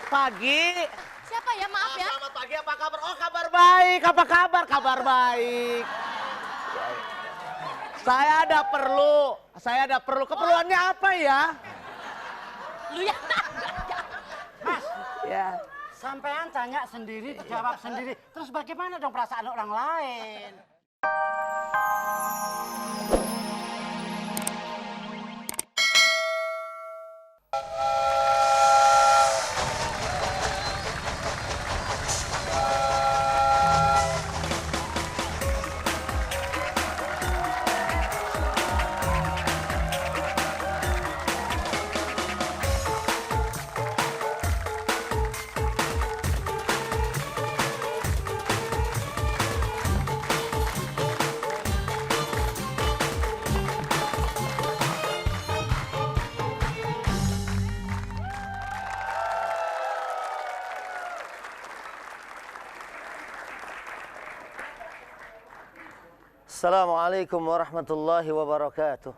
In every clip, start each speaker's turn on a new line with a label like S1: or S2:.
S1: pagi.
S2: Siapa ya? Maaf ya.
S1: Selamat pagi, apa kabar? Oh, kabar baik. Apa kabar? Kabar baik. Saya ada perlu. Keperluannya apa ya?
S2: Lu ya.
S3: Mas,
S1: Ya.
S3: sampean tanya sendiri, dijawab sendiri. Terus bagaimana dong perasaan orang lain?
S1: Assalamualaikum warahmatullahi wabarakatuh.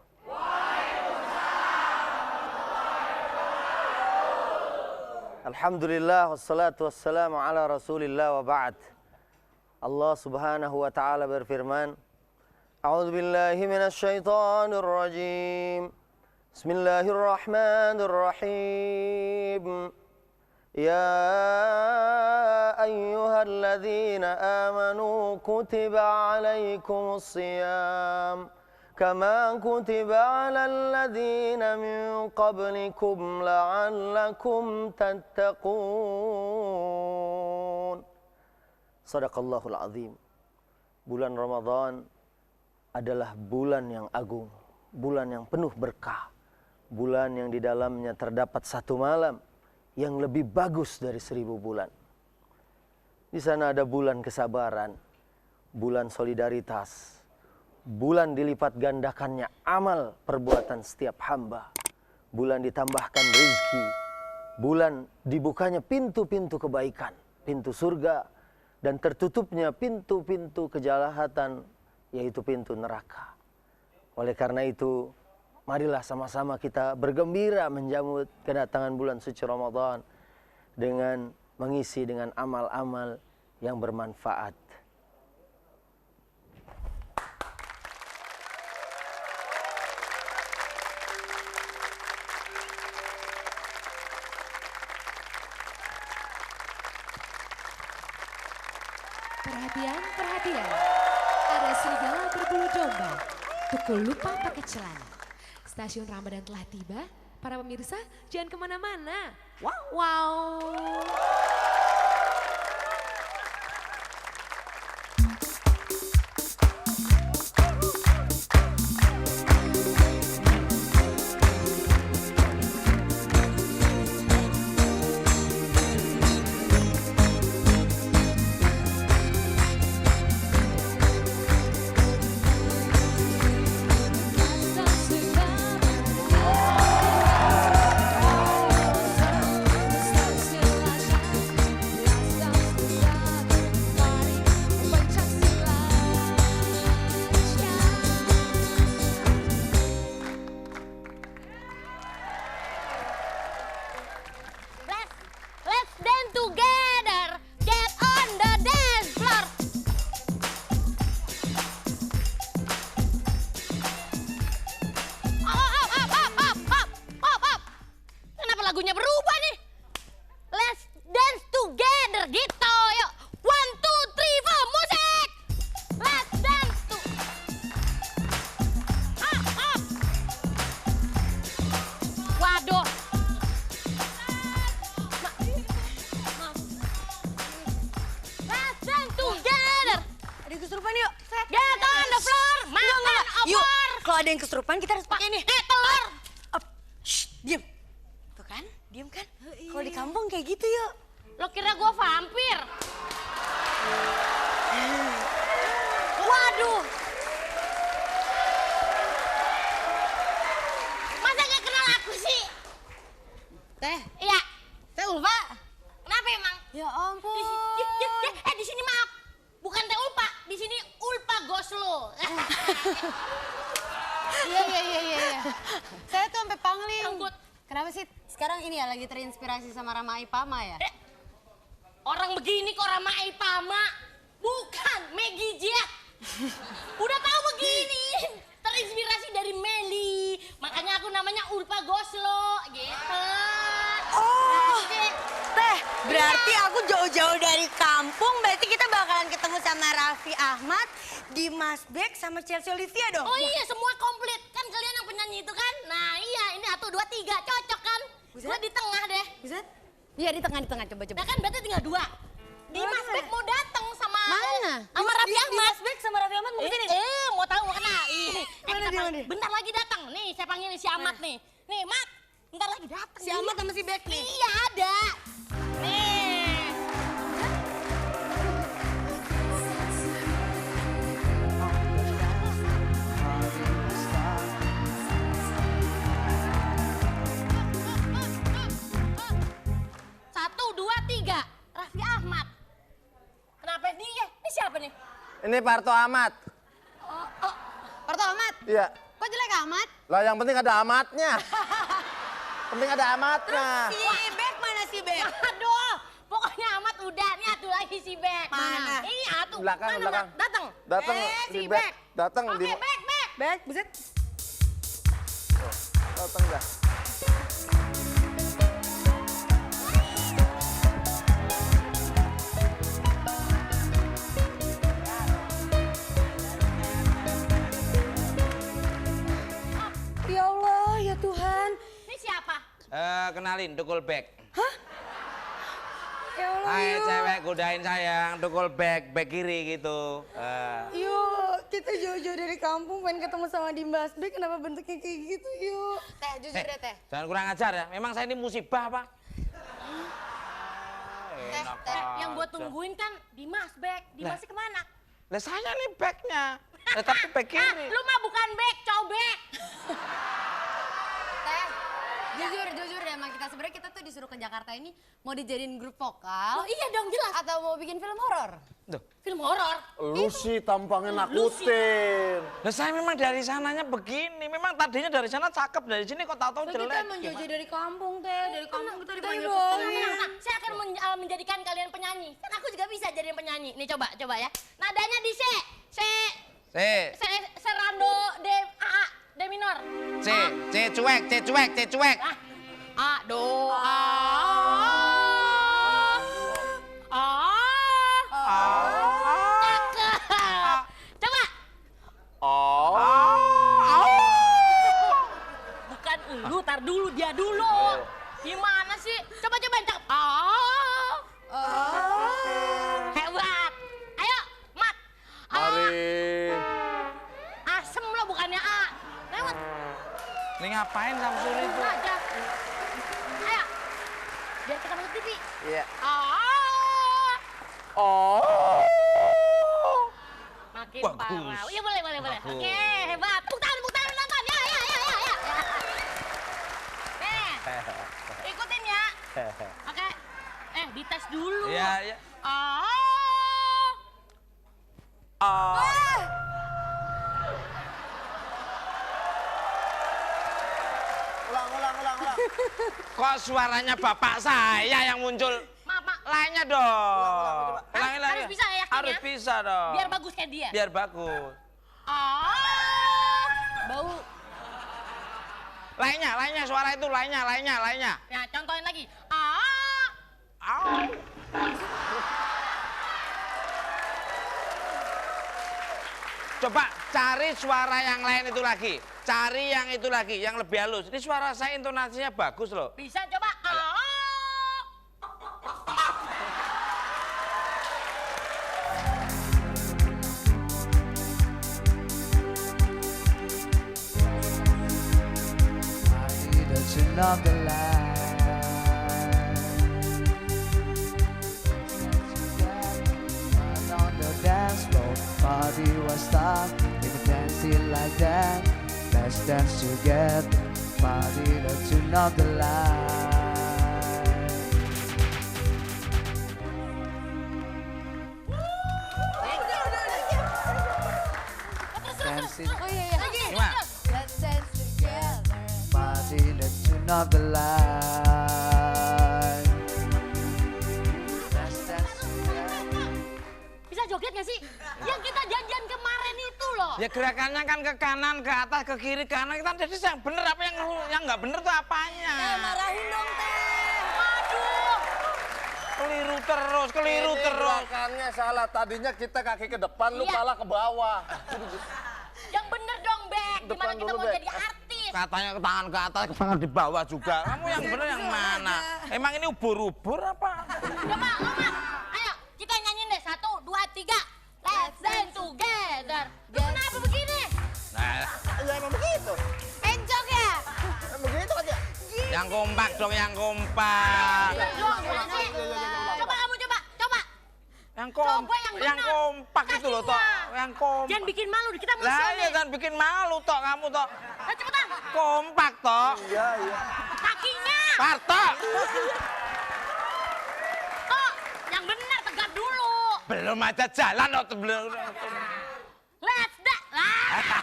S1: Alhamdulillah wassalatu wassalamu ala rasulillah wa ba'd. Allah subhanahu wa ta'ala berfirman, A'udzu billahi minasy syaithanir rajim. Bismillahirrahmanirrahim. Ya ayyuhalladzina amanu kutiba alaikumus shiyam kama kutiba alal ladzina min qablikum la'allakum tattaqun. Shadaqallahul azim. Bulan Ramadan adalah bulan yang agung, bulan yang penuh berkah, bulan yang di dalamnya terdapat satu malam yang lebih bagus dari 1000 bulan. Di sana ada bulan kesabaran, bulan solidaritas, bulan dilipat gandakannya amal perbuatan setiap hamba, bulan ditambahkan rezeki, bulan dibukanya pintu-pintu kebaikan, pintu surga, dan tertutupnya pintu-pintu kejahatan, yaitu pintu neraka. Oleh karena itu, marilah sama-sama kita bergembira menjamu kedatangan bulan suci Ramadan dengan mengisi dengan amal-amal yang bermanfaat.
S4: Perhatian, perhatian. Ada serigala berbulu domba. Pukul lupa pakai celana. Stasiun Ramadan telah tiba. Para pemirsa jangan kemana-mana. Wow.
S2: Let's dance together. Get on the dance floor. Up. Kenapa lagunya berubah nih? Let's dance together gitu. Yuk. 1, 2, 3, 4, musik. Let's dance to. Up. Waduh. Let's dance together.
S5: Ada yang kesurupan yuk.
S2: Get on the floor. Makan
S5: Yuk,
S2: opor.
S5: kalau ada yang kesurupan kita harus pakai ini.
S2: Telur.
S5: Shh, diem. Tuh kan, diem kan. Kalau di kampung kayak gitu yuk.
S2: Lo kira gua vampir? Waduh. Masa gak kenal aku sih?
S5: Teh,
S2: Iya.
S5: Teh Ulfa.
S2: Kenapa emang?
S5: Ya ampun.
S2: Di sini maaf. Bukan Teh Ulpa, di sini Ulpa Goslo.
S5: Iya. Saya tuh sampai pangling.
S2: Rambut.
S5: Kenapa sih sekarang ini ya lagi terinspirasi sama Rama Ipama ya?
S2: Orang begini kok Rama Ipama? Bukan, Maggie Jet. Udah tahu begini. Terinspirasi dari Meli. Makanya aku namanya Ulfa Goslo gitu.
S5: Oh, Teh, berarti aku jauh-jauh dari kampung, berarti kita bakalan ketemu sama Raffi Ahmad, Dimas Beck, sama Chelsea Olivia dong?
S2: Oh iya, semua komplit. Kan kalian yang penyanyi itu kan? Nah iya, ini 1, 2, 3, cocok kan? Gua di tengah deh.
S5: Bisa? Iya di tengah, coba.
S2: Nah kan berarti tinggal 2. Dimas
S5: Mana?
S2: Beck mau datang sama
S5: Mana?
S2: sama Raffi Ahmad.
S5: Dimas Beck sama Raffi Ahmad mau kesini?
S2: Mau tahu mau kena.
S5: Mana dia, mana dia?
S2: Bentar lagi datang. Nih, saya panggil si Ahmad nih. Nih, Mat. Bentar lagi datang.
S5: Si Ahmad sama si Beck nih?
S2: Iya, ada. Nih. Satu, dua, tiga. Raffi Ahmad. Kenapa dia? Ini siapa nih?
S1: Ini Parto Ahmad.
S5: Parto Ahmad?
S1: Iya.
S5: Kok jelek amat?
S1: Lah yang penting ada amatnya. Penting ada amatnya.
S5: Si Beck mana si Beck?
S2: Aduh, pokoknya Ahmad udah. Nih atuh lagi si Beck.
S5: Mana?
S2: Iya, atuh.
S1: Belakang,
S2: Mana,
S1: belakang.
S2: Mat? Datang.
S1: Datang
S2: si
S1: di
S2: Beck.
S1: Datang
S2: Oke,
S1: di
S2: Beck.
S5: Beck, buset.
S1: datang dah.
S5: Ya Allah, ya Tuhan.
S2: Ini siapa?
S6: Kenalin, Dukul Beck.
S5: Ya Allah,
S6: Hai
S5: yuk.
S6: cewek, godain sayang, Dukul Beck, Beck kiri gitu.
S5: Yuk, kita jauh-jauh dari kampung pengen ketemu sama Dimas Beck, kenapa bentuknya kayak gitu, yuk. Teh, jujur deh, Teh.
S6: Jangan kurang ajar ya, memang saya ini musibah apa?
S2: Yang gua tungguin kan Dimas Beck. Dimasnya kemana?
S6: Lah saya nih Becknya, tapi Beck kiri.
S2: Lu mah bukan Beck, cobek.
S5: Teh, jujur deh emang sebenarnya kita tuh disuruh ke Jakarta ini mau dijadiin grup vokal.
S2: Oh iya dong, jelas.
S5: Atau mau bikin film horor?
S6: Tuh.
S2: Film horor.
S1: Lu sih tampangnya nakutin.
S6: Lah saya memang dari sananya begini, memang tadinya dari sana cakep, dari sini kok tahu-tahu jelek.
S5: Kita emang jauh dari kampung, Teh. Dari kampung kita dipanggil
S2: Nah, saya akan menjadikan kalian penyanyi. Kan aku juga bisa jadi penyanyi. Nih coba ya. Nadanya di C serando D A D minor.
S6: C cuek.
S2: A do A. Cakep. Coba. Bukan lu, tar dulu dia dulu. Gimana sih? Coba cakep. Hebat. Ayo, Mat.
S1: Mari.
S2: Asem lo bukannya A. Lewat
S6: Ini ngapain Samsul itu?
S2: aja. Ayo. Biar kita masuk TV.
S1: Iya.
S2: Oh. Makin
S6: Bagus.
S2: parah. Iya boleh.
S6: Bagus.
S2: Oke, hebat. Tepuk tangan nonton. Ya. Nih. Ikutin ya. Oke. Dites dulu.
S6: Iya.
S1: Ulang.
S6: Kok suaranya bapak saya yang muncul?
S2: Maaf.
S6: Lainnya dong. Ulangin lagi.
S2: Harus bisa ya, yakin
S6: Harus
S2: ya?
S6: bisa dong.
S2: Biar bagus kayak dia.
S6: Biar bagus.
S2: Bau.
S6: Lainnya suara itu lainnya.
S2: Ya, contohin lagi.
S6: Coba cari suara yang lain itu lagi. Cari yang itu lagi, yang lebih halus. Ini suara saya intonasinya bagus loh.
S2: Bisa coba.
S7: Of the line. And on the dance floor, party was stopped. If you dancing like that, let's dance together. Party the tune of the line. Dancing,
S5: Oh iya.
S6: Gimana?
S5: Let's dance together.
S7: party the tune tune of the line. Best dance together.
S2: Bisa joget gak sih? Yang kita janjian kemarin itu loh.
S6: Ya gerakannya kan ke kanan, ke atas, ke kiri, ke kanan. Kita jadi yang bener apa yang nggak bener tuh apanya?
S5: Marahin dong teh.
S2: Waduh.
S6: Keliru terus, keliru
S8: Ini
S6: terus.
S8: gerakannya salah. Tadinya kita kaki ke depan, lu
S2: Iya.
S8: pala ke bawah.
S2: Yang bener dong, Bek. Gimana
S8: Depan
S2: kita
S8: dulu,
S2: mau
S8: Bek.
S2: jadi artis?
S6: Katanya ke tangan ke atas, ke tangan di bawah juga. Kamu yang bener yang mana? Emang ini ubur-ubur apa?
S2: Coba, Mama. Ayo, kita nyanyiin deh. 1, 2, 3. Let's dance together. Lu kenapa begini?
S6: Nah,
S8: Ya emang begitu.
S2: Encok ya?
S8: Emang begitu aja.
S6: yang kompak dong, yang kompak.
S2: Dong, gimana sih? Coba kamu coba, coba.
S6: Yang
S2: Coba yang bener.
S6: kompak itu loh, Tok.
S2: Kakinya.
S6: Yang kompak.
S2: Jangan bikin malu, kita mau
S6: Lah,
S2: show
S6: ya
S2: nih.
S6: kan bikin malu, Tok, kamu, Tok.
S2: Ayo cepetan.
S6: Kompak, Tok.
S8: Iya, iya.
S2: Kakinya.
S6: Parto.
S2: Oh, yang benar tegak dulu.
S6: Belum aja jalan, Tok. Belum.
S2: Let's dance. Lah.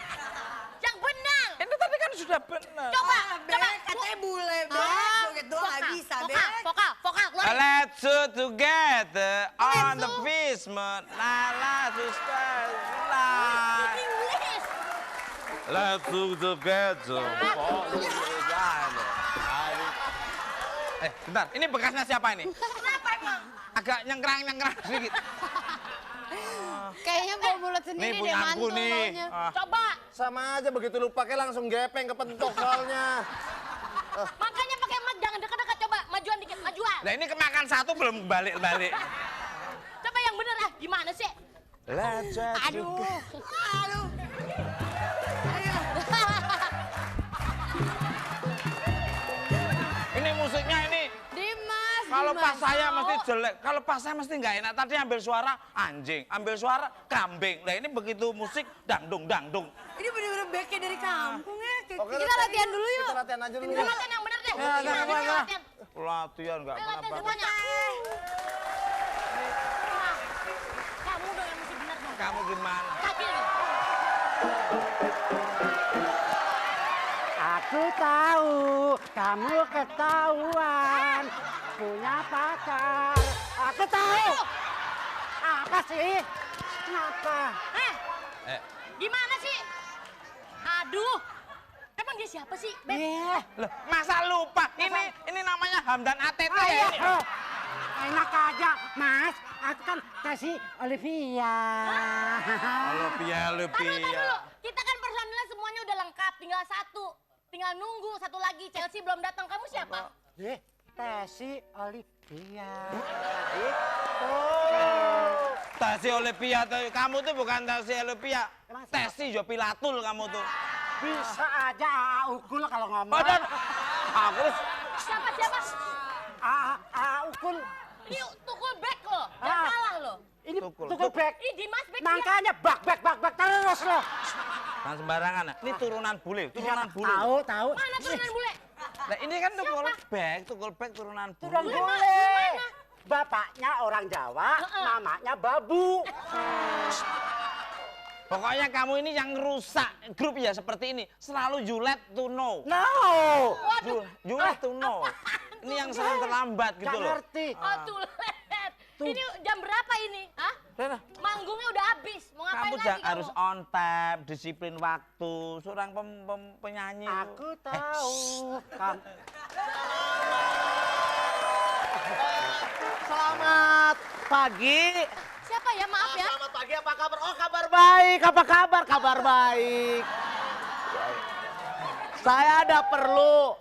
S2: Yang benar.
S6: Ini tadi kan sudah benar.
S2: Coba, coba.
S5: Katanya bule, Bek. Joget doang nggak bisa, Bek.
S2: Vokal, vokal, vokal. Keluarin.
S6: Let's do together on the
S2: do.
S6: basement. La la susah. La.
S2: English.
S6: Let's do together. Bentar, ini bekasnya siapa ini?
S2: Kenapa emang?
S6: Agak nyengkrang-nyengkrang sedikit.
S9: Kayaknya bawa mulut
S6: Ini
S9: sendiri deh
S6: punya aku
S9: mantul
S6: nih.
S9: baunya.
S2: Coba.
S8: Sama aja begitu lu pakai langsung gepeng kepentok soalnya.
S2: Makanya pakai mic, jangan dekat-dekat. Coba majuan dikit, majuan.
S6: Nah ini kemakan satu belum balik-balik.
S2: Coba yang bener ah, gimana sih?
S6: Let's just
S2: Aduh. Aduh.
S6: Ini musiknya ini.
S9: Dimas,
S6: Kalau
S9: Dimas.
S6: pas saya mesti jelek, kalau pas saya mesti nggak enak. Tadi ambil suara anjing, ambil suara kambing. Nah ini begitu musik dangdung.
S5: Ini bener-bener Beknya dari kampung ya.
S9: Kita latihan dulu yuk.
S8: Kita latihan aja dulu.
S2: Kita latihan yang bener deh.
S6: Ya,
S2: Gimana
S6: apa,
S2: sih
S6: apa.
S2: latihan?
S6: Latihan nggak
S2: Ayo latihan
S6: apa-apa.
S2: semuanya. Kamu dong yang mesti bener dong.
S6: Kamu gimana?
S2: Kaki dong.
S3: Aku tahu kamu ketahuan punya pacar. Aku tahu. Apa sih? Kenapa?
S6: Eh,
S3: Gimana sih?
S2: Aduh. Emang dia siapa sih? Beb?
S6: loh, masa lupa? Ini namanya Hamdan ATT
S3: Oh,
S6: ya
S3: iya.
S6: ini?
S3: Oh, enak aja, Mas. Aku kan kasih Olivia.
S6: Olivia.
S2: Taruh dulu. Kita kan personilnya semuanya udah lengkap. Tinggal satu. Tinggal nunggu satu lagi. Chelsea belum datang. Kamu siapa?
S3: Tesi Olivia.
S6: Tesi Olivia, kamu tuh bukan Tesi Olivia.
S3: Emang siapa?
S6: Tesi Jo Pilatul kamu tuh.
S3: Bisa aja Ukul kalau ngomong.
S6: Badan. Aku
S2: Siapa?
S3: Ukul.
S2: Ini tukul back loh. Jangan salah loh.
S3: Ini
S6: Tukul.
S3: tukul back.
S2: Ini Dimas back dia.
S3: Makanya bak terus loh.
S6: kan sembarangan. Ini turunan bule, turunan bule.
S3: Tahu.
S2: Mana turunan bule?
S6: Nah, ini kan tukul back turunan bule.
S3: Turun boleh. Bapaknya orang Jawa, mamanya babu.
S6: Pokoknya kamu ini yang rusak grup ya seperti ini. Selalu you let to know.
S3: No.
S6: You let to know. Ini yang sering terlambat gitu
S3: Gak
S6: loh.
S3: ngerti.
S2: Oh tulet. Ini jam berapa ini? Hah?
S6: Rena,
S2: Manggungnya udah habis. Mau ngapain
S6: kamu
S2: lagi
S6: harus on time, disiplin waktu. Seorang penyanyi.
S3: Aku tahu. Kamu.
S8: Selamat pagi.
S2: Siapa ya? Maaf ya.
S8: Selamat pagi, apa kabar? Oh, kabar baik. Apa kabar? Kabar baik. Saya ada perlu.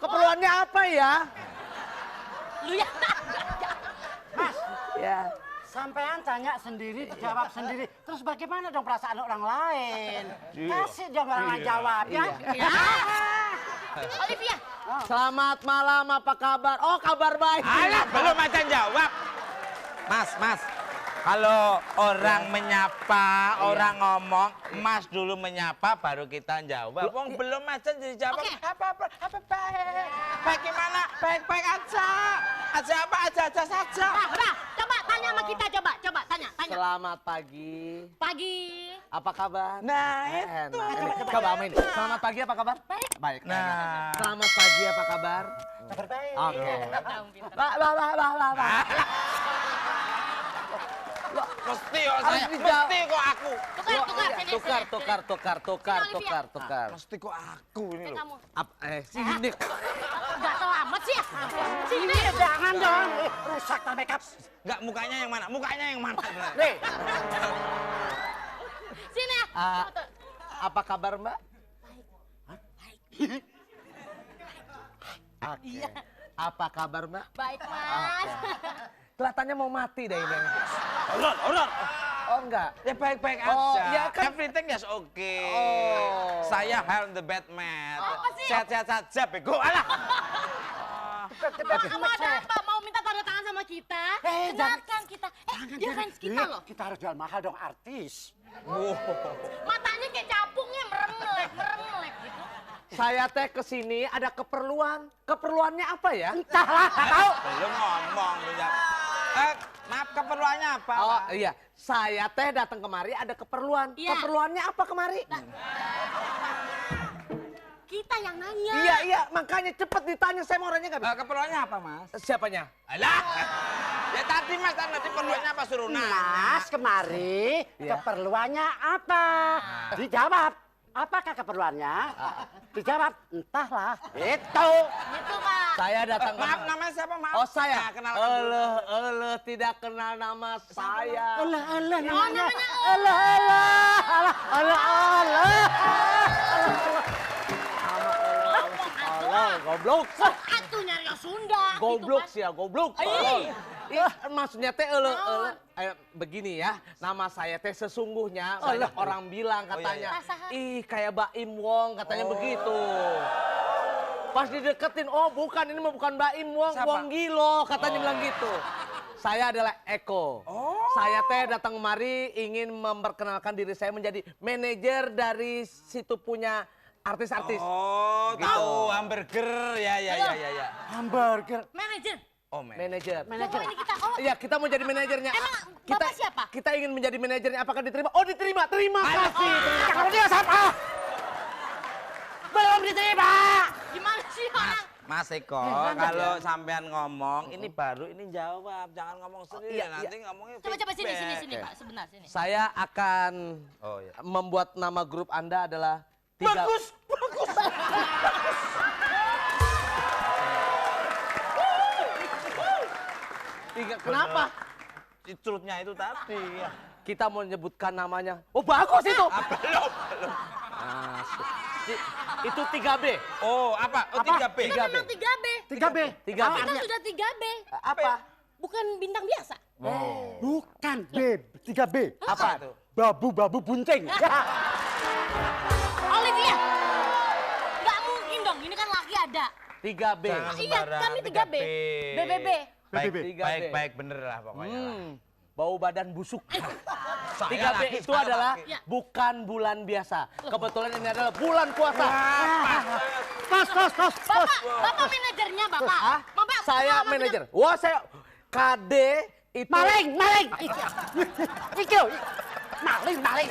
S8: Keperluannya apa ya?
S2: Lu ya.
S8: Ya.
S3: Sampean tanya sendiri, dijawab sendiri. Terus bagaimana dong perasaan orang lain? Kasih dong orang lain jawab ya.
S2: Olivia.
S8: Selamat malam, apa kabar? Oh, kabar baik.
S6: Alah, belum aja jawab. Mas. Kalau orang menyapa, orang ngomong, Mas dulu menyapa, baru kita jawab. Wong belum aja dijawab.
S2: Oke.
S6: Apa baik? Baik gimana? Baik aja. Aja apa? Aja saja.
S2: Nah, coba tanya sama kita, coba tanya. Tanya.
S8: Selamat pagi.
S2: Pagi.
S8: Apa kabar?
S6: Nah, itu.
S8: Coba Amin. Selamat pagi, apa kabar?
S2: Baik.
S8: Baik.
S6: Nah.
S8: Selamat pagi, apa kabar?
S3: Kabar baik.
S8: Oke.
S3: Lah.
S6: Mesti kok
S8: Harus
S6: saya,
S8: dijawab.
S6: mesti kok aku.
S2: Tukar.
S8: Tukar.
S6: Mesti kok aku ini loh.
S2: Kamu.
S8: Sini.
S2: Gak selamat sih ya. Sini.
S3: Jangan dong. Rusak tak makeup.
S6: Enggak, mukanya yang mana? Mukanya yang mana?
S3: Nih.
S2: Sini ya.
S8: Apa kabar, Mbak? Oke.
S2: Iya.
S8: Apa kabar, Mbak?
S2: Baik, Mas.
S8: Kelihatannya mau mati deh ini.
S6: Horor.
S8: Oh, enggak.
S6: Ya baik-baik
S8: Oh,
S6: aja.
S8: ya kan-
S6: Everything is okay.
S8: Oh.
S6: Saya Harold the Batman.
S2: Apa sih?
S6: Sehat-sehat saja, bego. Alah.
S2: Kamu ada apa? Mau minta tanda tangan sama kita? Kenalkan kita. Dia fans kita loh.
S3: Kita harus jual mahal dong, artis.
S2: Matanya kayak capungnya meremelek gitu.
S8: Saya teh kesini ada keperluan. Keperluannya apa ya?
S3: Entahlah, nggak tahu.
S6: Belum ngomong. Maaf, keperluannya apa?
S8: Oh iya, saya teh datang kemari ada keperluan.
S2: Iya.
S8: Keperluannya apa kemari?
S2: Kita yang nanya.
S8: Iya, makanya cepet ditanya, saya mau orangnya nggak bisa.
S6: Keperluannya apa, Mas?
S8: Siapanya?
S6: Alah. Ya tadi Mas, nanti perluannya apa suruh nanya.
S3: Mas, kemari
S8: Iya.
S3: keperluannya apa? Dijawab. Apakah keperluannya? Dijawab, entahlah. Itu.
S2: Gitu, Pak.
S8: Saya datang
S6: Maaf, namanya siapa, maaf?
S8: Oh saya?
S6: Nah, kenalkan dulu.
S8: Eleh, tidak kenal nama saya.
S3: Alah, namanya.
S2: namanya
S8: Goblok.
S2: Atuh nyari yang Sunda.
S8: Goblok
S2: gitu,
S8: sih ya, goblok.
S2: Ai.
S8: Maksudnya teh begini ya, nama saya teh sesungguhnya banyak orang bilang katanya, ih kayak Baim Wong katanya begitu. Pas dideketin, oh bukan, ini mah bukan Baim Wong,
S6: Siapa?
S8: Wong Gilo katanya bilang gitu. Saya adalah Eko. Saya teh datang kemari ingin memperkenalkan diri saya menjadi manajer dari situ punya artis-artis.
S6: Oh, tahu hamburger. Ya.
S3: Hamburger.
S2: Manajer.
S6: Oh, man.
S8: Manajer.
S2: Oh, ini kita. Oh,
S8: Iya, kita mau jadi manajernya.
S2: Emang
S8: kita,
S2: Bapak siapa?
S8: Kita ingin menjadi manajernya. Apakah diterima? Oh, diterima. Terima kasih.
S3: Kalau dia siapa? Belum diterima.
S2: gimana sih orang?
S6: Mas Eko, kalau sampean ngomong, ini baru ini jawab, jangan ngomong sendiri. Nanti ngomongnya
S2: Coba sini
S6: feedback.
S2: Pak, sebentar sini.
S8: Saya akan
S6: Oh, iya.
S8: membuat nama grup Anda adalah tiga.
S6: Bagus.
S8: Kenapa?
S6: Curutnya itu tadi.
S8: Kita mau menyebutkan namanya. Oh, bagus itu.
S6: Belum.
S8: Itu 3B.
S6: Oh, apa? Oh, 3B.
S2: Kita memang 3B.
S3: 3B.
S8: 3B.
S2: Kita sudah 3B.
S8: Apa?
S2: Bukan bintang biasa.
S3: Bukan B, 3B.
S8: Apa
S6: itu?
S3: Babu bunting.
S2: Olivia. Nggak mungkin dong, ini kan laki ada.
S8: 3B.
S6: Jangan
S2: Iya,
S6: sembarang,
S2: kami 3B.
S6: 3B.
S2: BBB.
S6: Baik bener lah pokoknya.
S8: Bau badan busuk.
S6: Saya
S8: 3B
S6: laki,
S8: itu
S6: saya
S8: adalah
S6: laki.
S2: Ya.
S8: bukan bulan biasa. Kebetulan ini adalah bulan puasa.
S3: Kos.
S2: Bapak manajernya, Bapak.
S8: Hah?
S2: Bapak,
S8: Saya
S2: Bapak
S8: manajer. Wah, saya KD itu
S3: Maling. Itu. Maling.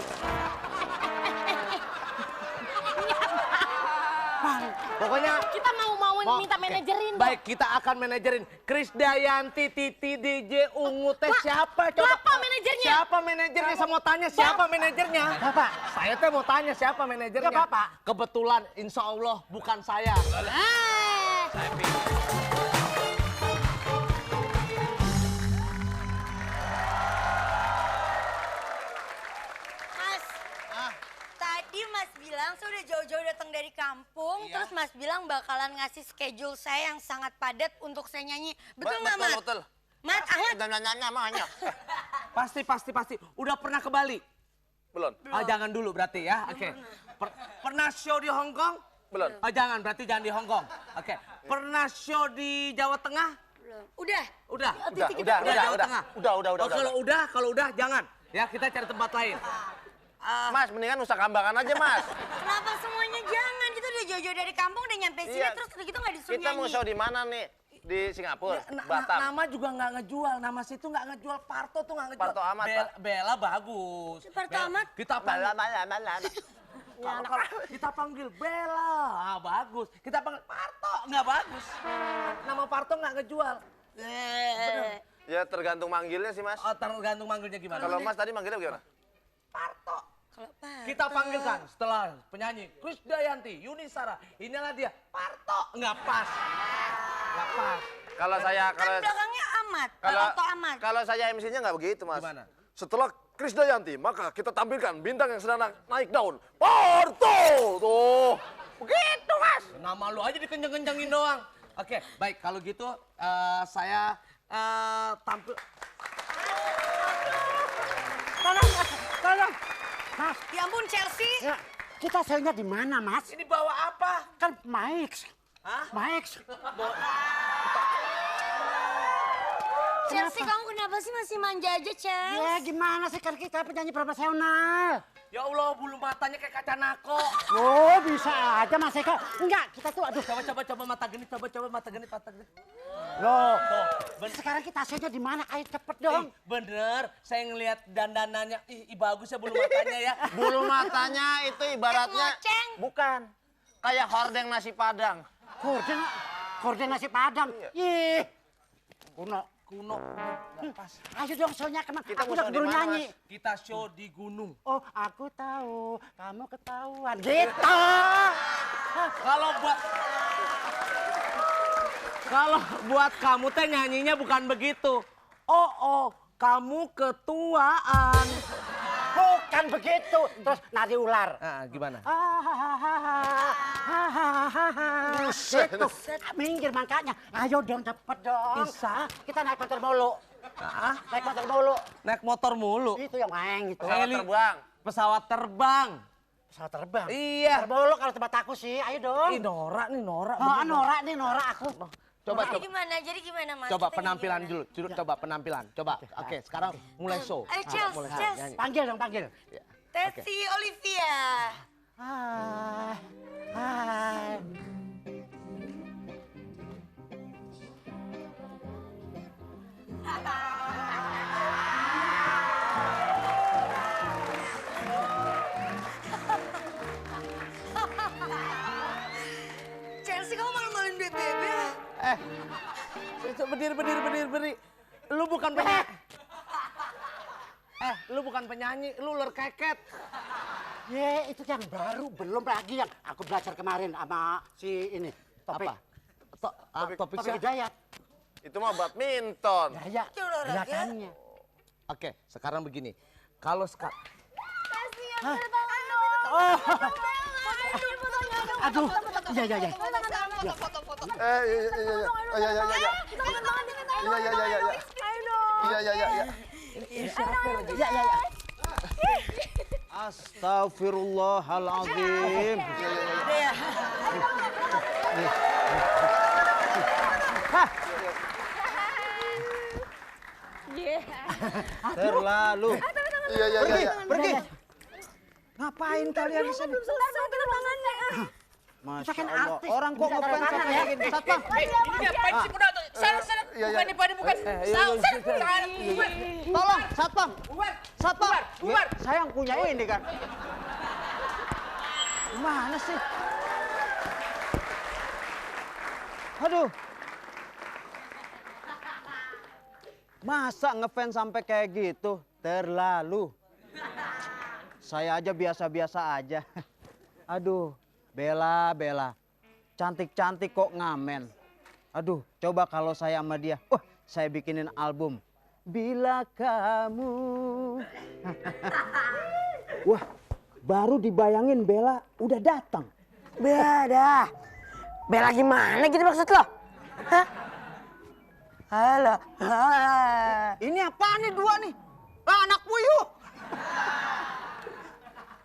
S8: Pokoknya
S2: Kita mau minta manajerin. dong.
S8: baik, kita akan manajerin Krisdayanti, Titi, DJ, Ungu, teh siapa coba?
S2: Bapak manajernya.
S8: Siapa manajernya? Saya mau tanya siapa manajernya?
S3: Bapak.
S8: Saya teh mau tanya siapa manajernya?
S3: Ya, Bapak.
S8: Kebetulan insya Allah bukan saya.
S6: Saya pilih.
S5: Mas, tadi Mas bilang saya udah jauh-jauh datang dari kampung, terus Mas bilang bakalan ngasih schedule saya yang sangat padat untuk saya nyanyi. Betul nggak, Mas?
S8: Betul.
S5: Mas, Ahmad,
S8: Pasti. Udah pernah ke Bali?
S6: Belum.
S8: Ah, jangan dulu berarti ya. Oke. Pernah show di Hong Kong?
S6: Belum.
S8: Oh, jangan, berarti jangan di Hong Kong. Oke. Pernah show di Jawa Tengah?
S5: udah.
S8: Udah.
S6: Udah.
S8: Jawa Tengah.
S6: Udah.
S8: Kalau udah jangan. Ya, kita cari tempat lain.
S6: Mas, mendingan Nusa Kambangan aja, Mas.
S5: Kenapa semuanya jangan? Kita udah jauh-jauh dari kampung, udah nyampe sini,
S6: Iya.
S5: terus gitu nggak disuruh
S6: Kita mau
S5: nyanyi.
S6: show di mana nih?
S10: Di Singapura,
S8: Ya,
S10: Batam.
S8: nama juga nggak ngejual, nama situ nggak ngejual, Parto tuh nggak ngejual.
S10: Parto Ahmad, Pak.
S8: Bella bagus.
S5: Parto Ahmad?
S8: Kita panggil,
S10: Mana.
S8: kita panggil Bella, bagus. Kita panggil Parto, nggak bagus. Nama Parto nggak ngejual. Bener.
S10: Ya tergantung manggilnya sih, Mas.
S8: Oh, tergantung manggilnya gimana.
S10: Kalau Mas tadi manggilnya gimana?
S8: Parto.
S5: Kalau Parto.
S8: Kita panggilkan setelah penyanyi Krisdayanti, Yuni Sara. Inilah dia, Parto. Nggak pas. Nggak pas.
S10: Kalau saya
S5: Kan belakangnya Ahmad,
S10: kalau
S5: Parto Ahmad.
S10: kalau saya MC-nya nggak begitu, Mas.
S8: Gimana?
S10: Setelah Krisdayanti, maka kita tampilkan bintang yang sedang naik daun. Parto! Tuh. Begitu, Mas.
S8: Nama lu aja dikenceng-kencengin doang. Oke, baik. Kalau gitu saya tampil.
S3: Tolong. Mas,
S5: Ya ampun Chelsea.
S3: ya, kita sayangnya di mana, Mas?
S8: Ini bawa apa?
S3: Kan Mike.
S8: Hah?
S3: Mike.
S5: Chelsea kamu kenapa sih masih manja aja, Chelsea?
S3: Ya gimana sih, kan kita penyanyi profesional.
S8: Ya Allah, bulu matanya kayak kaca nako.
S3: Oh, bisa aja Mas Eko. Enggak, kita tuh aduh.
S8: Coba mata geni, coba mata geni.
S3: Loh,
S8: Tuh,
S3: sekarang kita sayangnya di mana? Ayo cepet dong.
S8: bener, saya ngelihat dandanannya, bagus ya bulu matanya ya.
S10: Bulu matanya itu ibaratnya
S5: Ngoceng.
S10: bukan kayak hordeng nasi Padang.
S3: Korden nasi Padang. Ih,
S8: Kuno, pas.
S3: ayo dong soalnya kemana?
S10: Kita
S3: Aku
S10: mau
S3: udah
S10: show di
S3: keburu
S10: mana,
S3: nyanyi.
S8: Kita show di gunung.
S3: Oh, aku tahu, kamu ketahuan. Gitu.
S8: Kalau buat kamu teh nyanyinya bukan begitu. Oh, kamu ketuaan.
S3: Bukan begitu. Terus nari ular.
S8: Nah, gimana?
S3: Gitu. Minggir makanya. Ayo dong cepet dong.
S8: Bisa.
S3: Kita naik motor mulu. Naik motor mulu.
S8: Naik motor mulu.
S3: Itu yang main gitu.
S8: Pesawat terbang.
S3: Pesawat terbang.
S8: Iya.
S3: Motor mulu kalau tempat aku sih. Ayo dong.
S8: Ih, Nora.
S3: Oh, Nora aku.
S8: Coba.
S5: Jadi gimana Mas?
S8: Coba
S5: Kita
S8: penampilan
S5: gimana?
S8: dulu. Coba penampilan. Coba. Oke, sekarang mulai show.
S5: Ayo Chelsea,
S8: Mulai
S5: Chelsea.
S8: nyanyi.
S3: Panggil dong, panggil.
S5: Tesi Olivia.
S3: Hai.
S5: Chelsea kamu malu-maluin bebe.
S8: Berdiri. Lu bukan penyanyi. Lu bukan penyanyi, lu ular keket.
S3: Ye, itu yang baru, belum lagi yang aku belajar kemarin sama si ini. Topik.
S8: Apa? Topik
S3: Topik Hidayat.
S10: Itu mah badminton.
S3: Ya, gerakannya.
S8: Oke, sekarang begini. Kalau sekarang
S3: Aduh, iya.
S10: Iya.
S7: Astagfirullahaladzim. Terlalu.
S10: Iya.
S7: Pergi. Ngapain kalian di sini? Masya
S3: Kan
S7: Allah,
S3: artis.
S7: orang kok ngefans
S3: Tangan
S7: sampai
S3: ya.
S7: kayak gini. Satpam.
S2: Ini ngapain sih kuda tuh? Sana. Bukan.
S7: Tolong, Satpam. Satpam.
S2: Bubar.
S7: Saya yang punya ini kan. Gimana sih? Aduh. Masa ngefans sampai kayak gitu? Terlalu. Saya aja biasa-biasa aja. Aduh, Bella. Cantik-cantik kok ngamen. Aduh, coba kalau saya sama dia. Wah, saya bikinin album. Bila kamu. Wah, baru dibayangin Bella udah datang.
S5: Beda. Bella gimana gitu maksud lo? Hah? Halo.
S7: Ini apaan nih dua nih? Anak puyuh.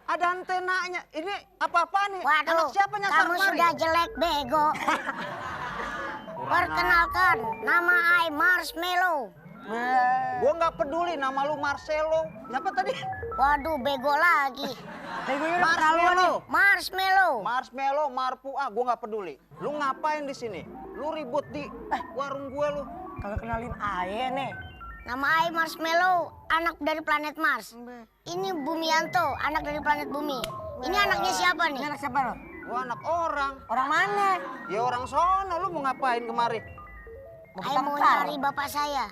S7: Ada antenanya. Ini apa-apaan nih?
S11: Waduh,
S7: Anak siapa nyasar
S11: kamu
S7: kemari?
S11: sudah jelek bego. Perkenalkan, nama I Marshmallow.
S3: Gua nggak peduli nama lu Marcelo. Siapa tadi?
S5: Waduh, bego lagi.
S3: Marshmallow.
S5: Marshmallow.
S3: Marpu. Gua nggak peduli. Lu ngapain di sini? Lu ribut di warung gue lu.
S5: Kalau kenalin Aye nih. Nama Aye Marshmallow, anak dari planet Mars. Ini Bumianto, anak dari planet Bumi. Ini anaknya siapa nih? Ini anak siapa lo?
S3: Gua anak orang.
S5: Orang mana?
S3: Ya orang sono. Lu mau ngapain kemari?
S5: Aye mau nyari bapak saya.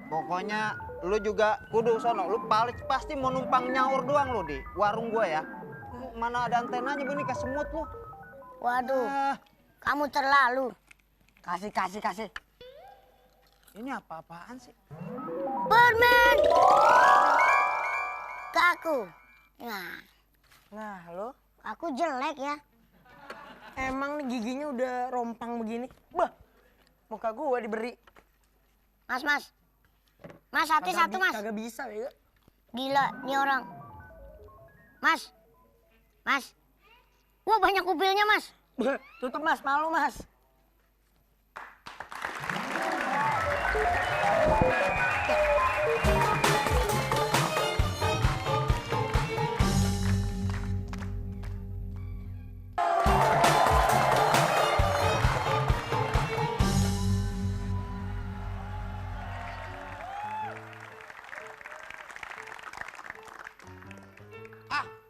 S3: Pokoknya lu juga kudu sono. Lu pasti mau numpang nyaur doang lu di warung gua ya. Mana ada antenanya begini kayak semut lu.
S5: Waduh, kamu terlalu. Kasih.
S3: Ini apa-apaan sih?
S5: Permen. Ke aku.
S11: Nah, lo
S5: Aku jelek ya.
S11: emang nih giginya udah rompang begini. Bah, muka gua diberi.
S5: Mas. Mas, satu, Mas.
S11: Kagak bisa, ya.
S5: Gila, nih orang. Mas. Wah, banyak kupilnya, Mas.
S11: Tutup, Mas. Malu, Mas.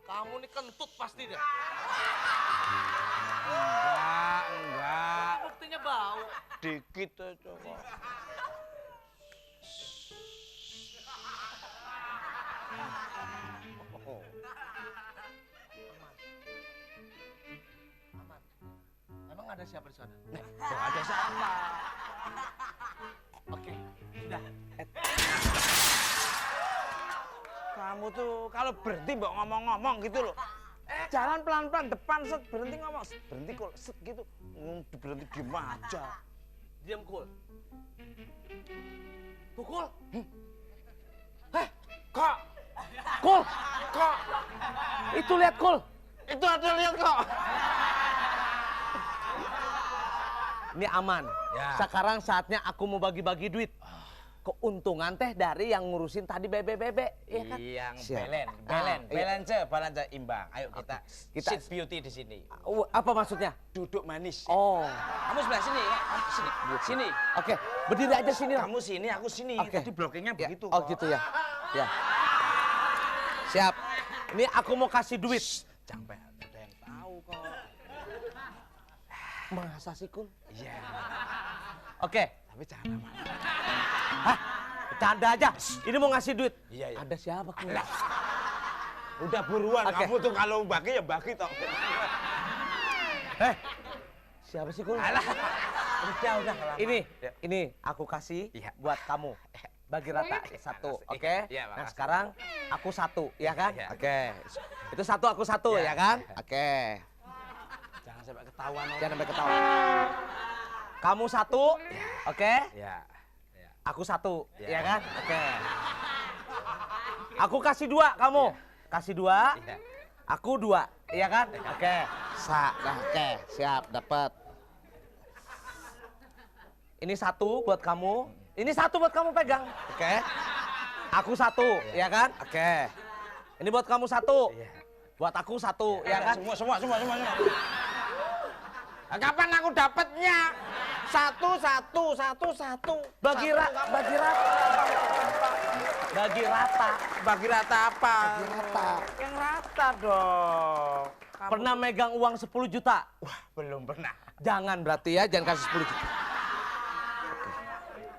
S8: Kamu nih kentut pasti dah.
S6: Enggak.
S8: Buktinya bau.
S6: Dikit aja kok.
S8: Emang ada siapa di sana?
S6: Tuh ada siapa?
S8: Oke, sudah.
S6: Kamu tuh kalau berhenti mbok ngomong-ngomong gitu loh. Jalan pelan-pelan depan set berhenti ngomong. Berhenti kok set gitu. Berhenti gimana aja.
S8: Diam, Kul. Tuh, Kul.
S6: Kok?
S8: Kul. Kok? Itu lihat, Kul.
S6: Itu ada lihat kok.
S8: Ini aman.
S6: Ya.
S8: Sekarang saatnya aku mau bagi-bagi duit. Keuntungan teh dari yang ngurusin tadi bebe-bebe, ya kan?
S6: Yang balance imbang. Ayo kita sit beauty di sini.
S8: Apa maksudnya?
S6: Duduk manis.
S8: Oh.
S6: Kamu sebelah sini ya. Sini. Sini.
S8: Oke, berdiri aja sini lah.
S6: Kamu sini, aku sini.
S8: Oke.
S6: Tadi blockingnya
S8: Ya,
S6: begitu.
S8: oh
S6: kok.
S8: gitu ya. Ya. Siap. Ini aku mau kasih duit.
S6: Sampai ada yang tahu kok.
S8: Masa sih, Kul?
S6: Iya.
S8: Oke.
S6: Tapi jangan lama-lama.
S8: Hah? Bercanda aja. Ini mau ngasih duit.
S6: Iya.
S8: Ada siapa, Kul?
S6: Udah buruan.
S8: Oke.
S6: Kamu tuh kalau bagi ya bagi toh.
S8: Siapa sih, Kul?
S6: Alah. Udah.
S8: Ini aku kasih
S6: Iya.
S8: buat kamu. Bagi rata satu,
S6: makasih.
S8: oke?
S6: Iya,
S8: Nah
S6: makasih.
S8: sekarang aku satu, ya kan?
S6: Iya.
S8: Oke. Itu satu, aku satu,
S6: Iya.
S8: ya kan? Oke.
S6: Jangan sampai ketahuan.
S8: Jangan sampai ketawa. Kamu satu, oke?
S6: Ya.
S8: Aku satu,
S6: Iya.
S8: ya kan? Oke. Aku kasih dua, kamu. Kasih dua.
S6: Iya.
S8: Aku dua, iya kan? Oke. Oke, siap, dapat. Ini satu buat kamu. Ini satu buat kamu pegang. Oke. Aku satu, ya kan? Oke. Ini buat kamu satu.
S6: Iya.
S8: Buat aku satu, ya kan?
S6: Semua. Nah, kapan aku dapatnya? Satu.
S8: Bagi rata. Bagi rata.
S6: Bagi rata apa?
S8: Bagi rata.
S6: Yang rata dong. Kamu...
S8: Pernah megang uang 10 juta?
S6: Wah, belum pernah.
S8: Jangan berarti ya, jangan kasih 10 juta.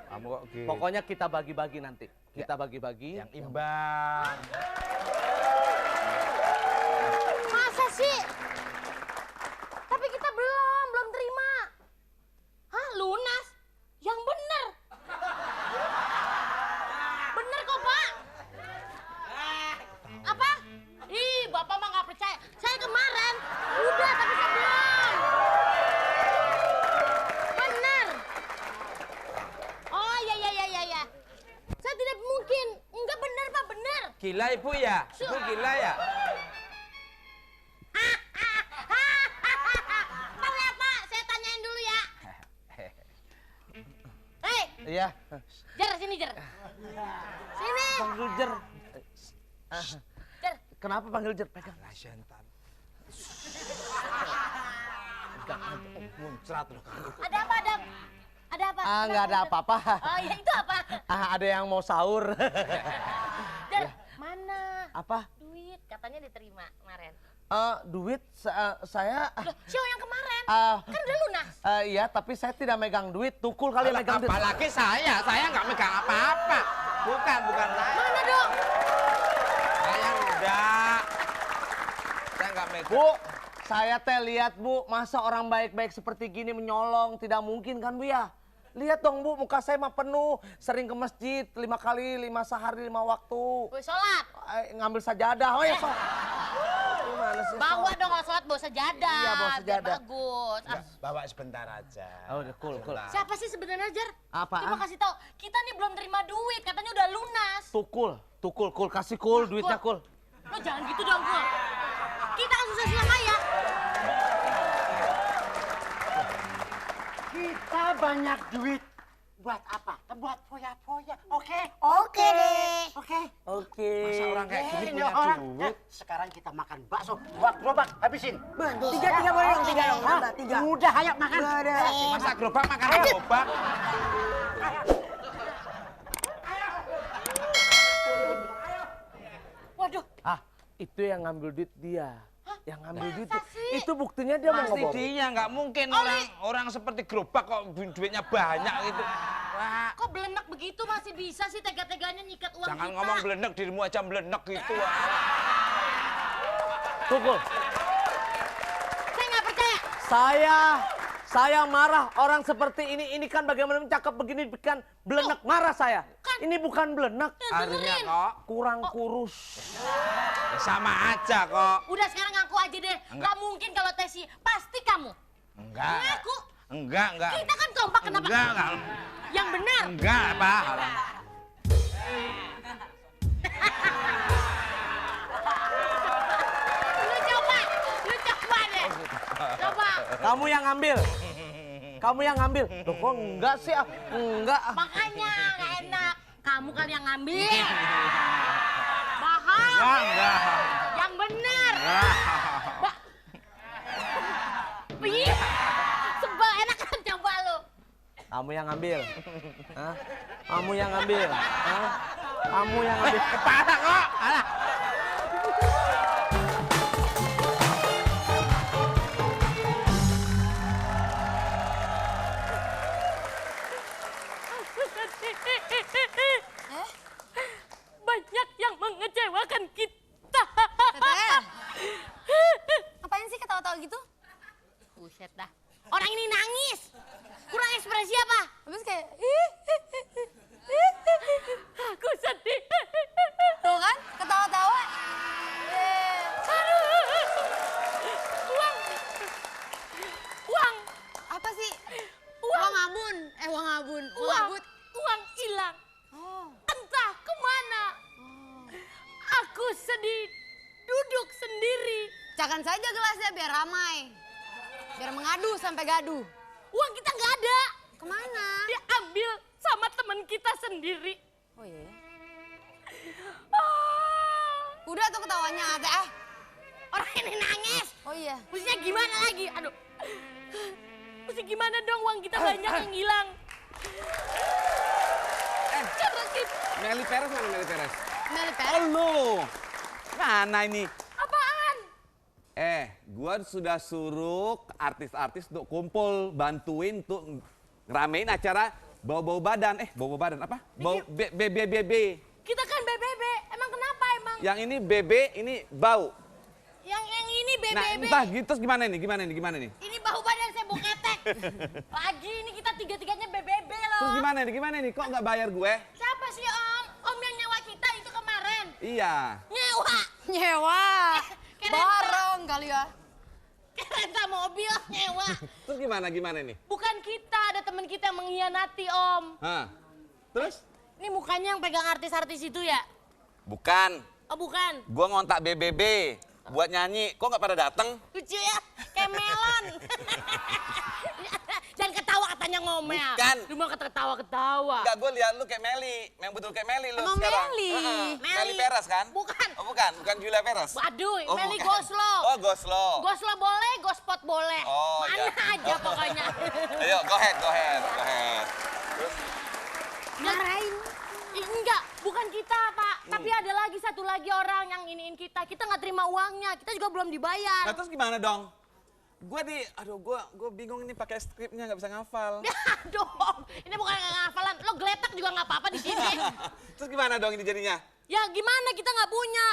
S6: Kamu kok gitu?
S8: Pokoknya kita bagi-bagi nanti. Kita bagi-bagi.
S6: Yang imbang.
S2: Masa sih? Tapi kita belum terima. Hah, lunas? Yang bener. Bener kok, Pak. Apa? Ih, Bapak mah nggak percaya. Saya kemarin udah, tapi saya belum. Bener. Oh, ya. Saya tidak mungkin. Enggak bener, Pak, bener.
S6: Gila ibu ya? Ibu gila ya?
S2: Tahu ya, Pak? Saya tanyain dulu ya. Hei,
S8: Iya.
S2: Jer, sini Jer. Sini.
S8: Panggil Jer.
S2: Jer.
S8: Kenapa panggil Jer? Pegang.
S2: Ada apa, Adam? Ada apa?
S8: Nggak ada apa-apa.
S2: Oh iya, itu apa?
S8: Ada yang mau sahur.
S2: Jer, mana?
S8: Apa?
S2: Duit, katanya diterima kemarin.
S8: Duit saya...
S2: Loh, Sio yang kemarin, kan udah lunas.
S8: Iya, tapi saya tidak megang duit. Tukul kali yang megang duit.
S6: Apalagi saya nggak megang apa-apa. Bukan saya.
S2: Mana dong?
S6: Saya enggak. Saya nggak megang.
S8: Bu, saya teh lihat Bu, masa orang baik-baik seperti gini menyolong, tidak mungkin kan Bu ya? Lihat dong Bu, muka saya mah penuh, sering ke masjid 5 kali, 5 sehari, 5 waktu.
S2: Boy sholat.
S8: Ngambil sajadah, oh ya so. Gimana sih?
S2: Bawa dong kalau sholat bawa sajadah.
S8: Iya, bawa sajadah.
S2: Biar bagus.
S6: Bawa sebentar aja.
S8: Oh, udah cool.
S2: Siapa sih sebenarnya Jar?
S8: Apaan?
S2: Coba kasih tahu. Kita nih belum terima duit, katanya udah lunas.
S8: Tukul, kasih Kul, duitnya Kul.
S2: Lo jangan gitu dong, Kul. Kita kan susah payah.
S12: Kita banyak duit. Buat apa? Buat foya-foya. Oke?
S5: Oke deh.
S12: Oke.
S6: Masa orang kayak gini
S12: Ini
S6: punya
S12: orang.
S6: duit?
S12: Sekarang kita makan bakso. Buat gerobak, habisin.
S5: Tiga boleh dong, tiga dong.
S12: Hah?
S5: Tiga.
S12: Udah, ayo makan.
S6: Masa gerobak makan gerobak?
S2: Waduh.
S8: Itu yang ngambil duit dia. Yang ngambil duit dia. Itu buktinya dia mau
S6: Pasti
S8: ngebohong.
S6: dia, nggak mungkin orang seperti gerobak kok duitnya banyak gitu. Wah,
S2: Kok belenek begitu masih bisa sih tega-teganya nyikat uang
S6: jangan
S2: kita?
S6: ngomong belenek, dirimu aja belenek gitu.
S8: Tukul.
S2: Saya nggak percaya.
S8: Saya marah orang seperti ini kan bagaimana cakep begini kan belenek, marah saya. Ini bukan belenek.
S6: Artinya kok
S8: Kurang kurus.
S6: ya sama aja kok.
S2: Udah sekarang ngaku aja deh. Nggak mungkin kalau Tesi, pasti kamu.
S6: Enggak.
S2: Ngaku.
S6: Enggak.
S2: Kita kan kompak, kenapa?
S6: Enggak.
S2: Yang benar.
S6: Enggak, Pak.
S2: Lu coba deh. Coba.
S8: Kamu yang ngambil. Loh kok enggak sih? Enggak.
S2: Makanya nggak enak. Kamu kan yang ngambil. Bahal.
S6: Enggak.
S2: Yang benar. Ih, sebel, enak kan coba lu.
S8: Kamu yang ngambil. Hah? Kamu yang ngambil. Hah? Kamu yang ngambil.
S6: Parah kok. Alah.
S2: Banyak yang mengecewakan kita.
S5: Teteh. Ngapain sih ketawa-tawa gitu?
S2: Buset dah. Orang ini nangis. Kurang ekspresi apa?
S5: Habis kayak
S2: Aku sedih.
S5: tuh kan ketawa-tawa.
S2: Uang.
S5: Apa sih?
S2: Uang.
S5: Uang abun.
S2: Uang hilang. Entah kemana. Aku sedih. Duduk sendiri.
S5: Cakan saja gelasnya biar ramai. Biar mengadu sampai gaduh.
S2: Uang kita nggak ada.
S5: Kemana?
S2: Diambil sama teman kita sendiri.
S5: Oh iya. Udah tuh ketawanya teh.
S2: Orang ini nangis.
S5: Oh iya.
S2: Mestinya gimana lagi? Aduh. Mesti gimana dong, uang kita banyak yang hilang. Coba kita.
S13: Meli Peres mana Meli Peres?
S5: Meli Peres.
S13: Halo. Mana ini?
S2: Apaan?
S13: Gua sudah suruh artis-artis untuk kumpul, bantuin untuk ngeramein acara bau-bau badan. Bau-bau badan apa? Bau BBB.
S2: Kita kan BBB. Emang kenapa emang?
S13: Yang ini BB, ini bau.
S2: Yang ini BBB.
S13: Nah, entah gitu terus gimana nih?
S2: Ini bahu badan saya bau ketek. Lagi ini kita tiga-tiganya BBB loh.
S13: Terus gimana nih? Kok nggak bayar gue?
S2: Siapa sih Om? Om yang nyewa kita itu kemarin.
S13: Iya.
S2: Nyewa.
S5: Bareng kali ya.
S2: Kereta mobil nyewa.
S13: Terus gimana nih?
S2: Bukan kita, ada teman kita yang mengkhianati Om.
S13: Hah? Terus?
S2: Ini mukanya yang pegang artis-artis itu ya?
S13: Bukan.
S2: Oh bukan.
S13: Gua ngontak BBB buat nyanyi. Kok nggak pada datang?
S2: Lucu ya, kayak melon. Jangan ketawa katanya ngomel.
S13: Bukan.
S2: Lu mah ketawa-ketawa.
S13: Enggak, gue lihat lu kayak Meli. Yang betul kayak Meli lu
S2: Emang
S13: sekarang.
S2: Meli?
S13: Meli Peras kan?
S2: Bukan.
S13: Oh bukan Julia Peras.
S2: Waduh,
S13: Oh,
S2: Meli
S13: bukan.
S2: Goslo.
S13: Oh, Goslo.
S2: Goslo boleh, Gospot boleh.
S13: Oh,
S2: Mana
S13: iya.
S2: aja pokoknya.
S13: Ayo, go ahead. Terus?
S2: Marahin. Enggak, bukan kita, Pak. Tapi ada lagi satu lagi orang yang iniin kita. Kita nggak terima uangnya. Kita juga belum dibayar.
S13: Nah terus gimana dong? Gue bingung ini pakai skripnya nggak bisa ngafal.
S2: Aduh, ini bukan ngafalan. Lo geletak juga nggak apa-apa di sini.
S13: Terus gimana dong ini jadinya?
S2: Ya gimana, kita nggak punya.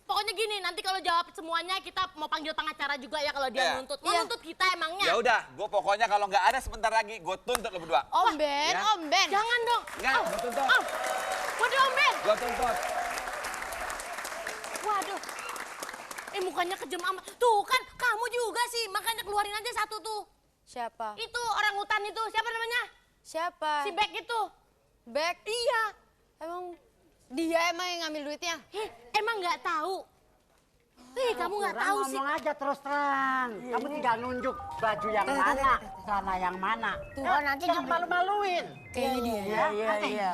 S2: Pokoknya gini, nanti kalau jawab semuanya kita mau panggil pengacara juga ya kalau dia
S13: Iya.
S2: nuntut. Mau nuntut kita emangnya?
S13: Ya udah, gue pokoknya kalau nggak ada sebentar lagi, gue tuntut lo berdua.
S2: Om Ben,
S13: Ya.
S2: Om Ben. Jangan dong.
S13: Enggak, gue tuntut.
S2: Waduh, Om Ben.
S13: Gue tuntut.
S2: Waduh. Mukanya kejem amat. Tuh kan, kamu juga sih. Makanya keluarin aja satu tuh.
S9: Siapa?
S2: Itu orang hutan itu. Siapa namanya?
S9: Siapa?
S2: Si Bek itu.
S9: Bek?
S2: Iya.
S9: Emang dia emang yang ngambil duitnya?
S2: Emang nggak tahu? Kamu nggak tahu sih.
S12: Ngomong aja terus terang. Kamu tinggal nunjuk baju yang mana, celana yang mana.
S11: Tuh, nanti
S12: jangan malu-maluin.
S11: Kayaknya dia. Iya.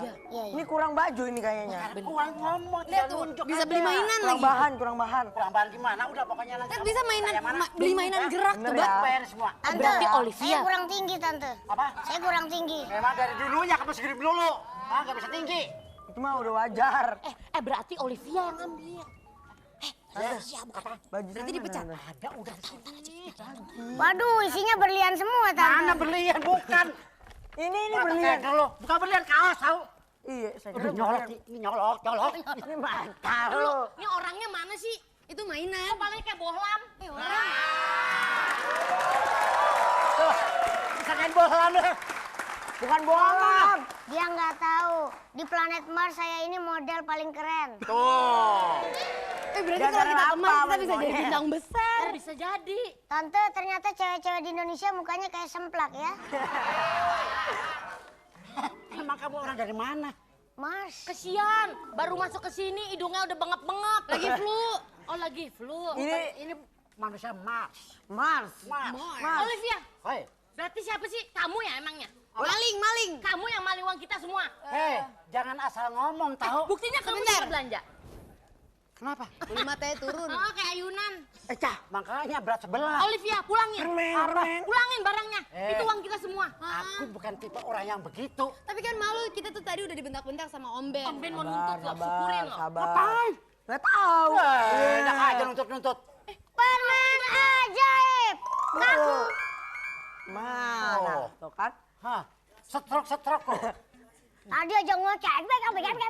S11: Ini kurang baju ini kayaknya.
S12: Kurang ngomong,
S9: Lihat
S12: tinggal
S9: tuh,
S12: nunjuk
S9: bisa
S12: aja.
S9: beli mainan
S11: Kurang
S9: lagi.
S11: bahan, kurang bahan.
S12: Kurang bahan gimana? Udah pokoknya nanti.
S9: Lihat bisa mainan,
S12: Kayak mana?
S9: beli mainan gerak
S11: Bener
S9: tuh,
S11: ya.
S9: Bang.
S12: Bayar semua.
S5: Tante,
S2: Berarti Olivia.
S5: saya kurang tinggi, Tante.
S12: Apa?
S5: Saya kurang tinggi.
S12: Memang dari dulunya kamu segini dulu. Nggak bisa tinggi.
S11: Itu mah udah wajar.
S2: Berarti Olivia yang ngambil.
S11: Baju
S9: Berarti dipecat.
S12: Ada udah sini.
S5: Waduh, isinya berlian semua, Tante.
S12: Mana berlian? Bukan.
S11: Ini
S12: Wah,
S11: berlian.
S12: pakai lo. Bukan berlian kaos tahu.
S11: Iya, saya
S12: Udah
S11: kira
S12: nyolok,
S11: berlian.
S12: ini nyolok. Ini mantap.
S2: Dulu, ini orangnya mana sih?
S9: Itu mainan.
S2: Kepalanya kayak bohlam. Orang.
S12: Tuh, bisa main bola deh.
S11: Bukan bohlam.
S5: Dia nggak tahu. Di planet Mars saya ini model paling keren.
S12: Tuh.
S9: Berarti kalau kita ke Mars kita bisa jadi bintang besar.
S2: Bisa jadi.
S5: Tante, ternyata cewek-cewek di Indonesia mukanya kayak semplak ya.
S12: Emang kamu orang dari mana?
S5: Mars.
S2: Kesian, baru masuk ke sini hidungnya udah bengap-bengap. Lagi flu. Oh, lagi flu.
S12: Ini manusia Mars.
S11: Mars.
S2: Olivia,
S12: Hei,
S2: berarti siapa sih? Kamu ya emangnya?
S9: Maling.
S2: Kamu yang maling uang kita semua.
S12: jangan asal ngomong tahu.
S2: Buktinya kamu juga belanja.
S12: Kenapa?
S9: Beli matanya turun.
S2: Oh, kayak ayunan.
S12: Cah, makanya berat sebelah.
S2: Olivia, pulangin. Pulangin barangnya. Itu uang kita semua.
S12: Aku bukan tipe orang yang begitu.
S9: Tapi kan malu, kita tuh tadi udah dibentak-bentak sama Om Ben.
S2: Om Ben mau nuntut loh, syukurin loh.
S12: Ngapain?
S11: Nggak tahu.
S12: Enak aja nuntut-nuntut.
S5: Permen ajaib. Ngaku.
S11: Mana?
S12: Oh.
S11: Tuh kan?
S12: Hah, setrok kok.
S5: Tadi aja ngoceh.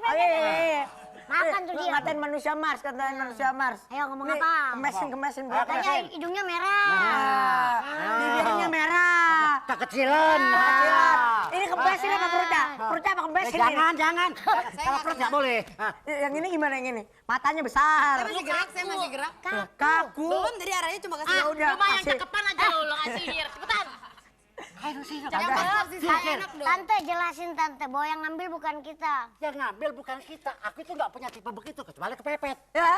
S11: Iya.
S5: Makan tuh dia.
S11: Ngatain manusia Mars, katain manusia Mars.
S5: Ayo ngomong
S11: Nih,
S5: apa?
S11: Kemesin.
S5: Katanya hidungnya merah.
S11: Bibirnya merah.
S12: Kekecilan.
S11: Ini kempesin apa perutnya? Perutnya apa kempesin ini?
S12: Jangan. Kalau perut nggak boleh.
S11: Yang ini gimana yang ini? Matanya besar.
S9: Saya masih gerak.
S11: Kaku.
S9: Belum, dari arahnya cuma kasih.
S11: Ya udah,
S2: Cuma yang
S11: kasih.
S2: cakepan aja lo kasih sihir. Cepetan.
S5: Tante, jelasin Tante bahwa yang ngambil bukan kita.
S12: Yang ngambil bukan kita. Aku itu nggak punya tipe begitu kecuali kepepet.
S11: Ya.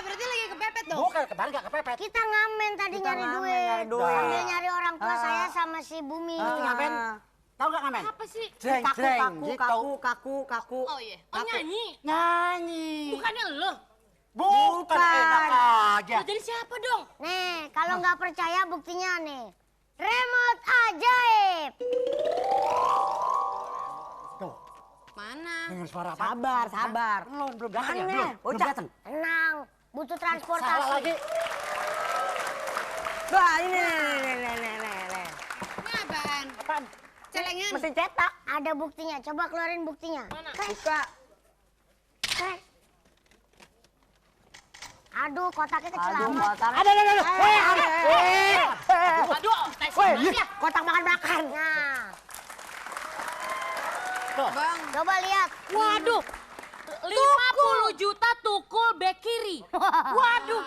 S9: Berarti lagi kepepet dong.
S12: Bukan kemarin nggak kepepet.
S5: Kita ngamen tadi
S11: Kita
S5: nyari
S11: ngamen,
S5: duit.
S11: nyari duit.
S5: Sambil nyari orang tua saya sama si Bumi.
S12: Ngamen. Tahu nggak ngamen?
S2: Apa sih?
S11: Kaku.
S2: Oh iya. Oh nyanyi.
S12: Nyanyi.
S2: Bukannya lo.
S12: Bukan enak aja.
S2: Lo jadi siapa dong?
S5: Nih, kalau nggak percaya buktinya nih. Remote ajaib.
S12: Tuh,
S9: Mana?
S12: dengar suara apa?
S11: Sabar.
S12: Belum datang ya?
S11: Aneh.
S12: Belum datang.
S5: Tenang, butuh
S12: Salah
S5: transportasi.
S12: lagi.
S11: Wah, ini.
S9: Ini apaan?
S12: Apaan?
S9: Celengan.
S11: Mesin cetak.
S5: Ada buktinya, coba keluarin buktinya.
S2: Mana?
S11: Buka.
S5: Aduh, kotaknya kecil
S11: Aduh,
S5: amat.
S11: kotak.
S12: Ada.
S2: Aduh, tes
S11: Woi,
S2: ya.
S11: kotak makan.
S5: Nah,
S9: Bang.
S5: coba lihat.
S2: Waduh. 50 juta tukul bek kiri. Waduh.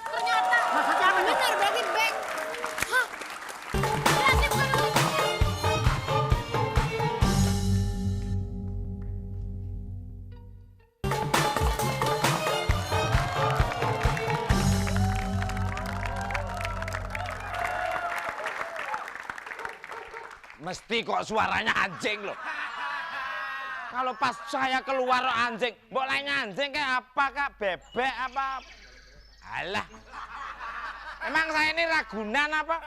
S2: Ternyata.
S12: Maksudnya apa nih?
S9: Bener, berarti bag.
S2: Berarti bukan lo.
S6: Mesti kok suaranya anjing loh. Kalau pas saya keluar anjing, mbok lainnya anjing kayak apa kak? Bebek apa? Alah. Emang saya ini ragunan apa?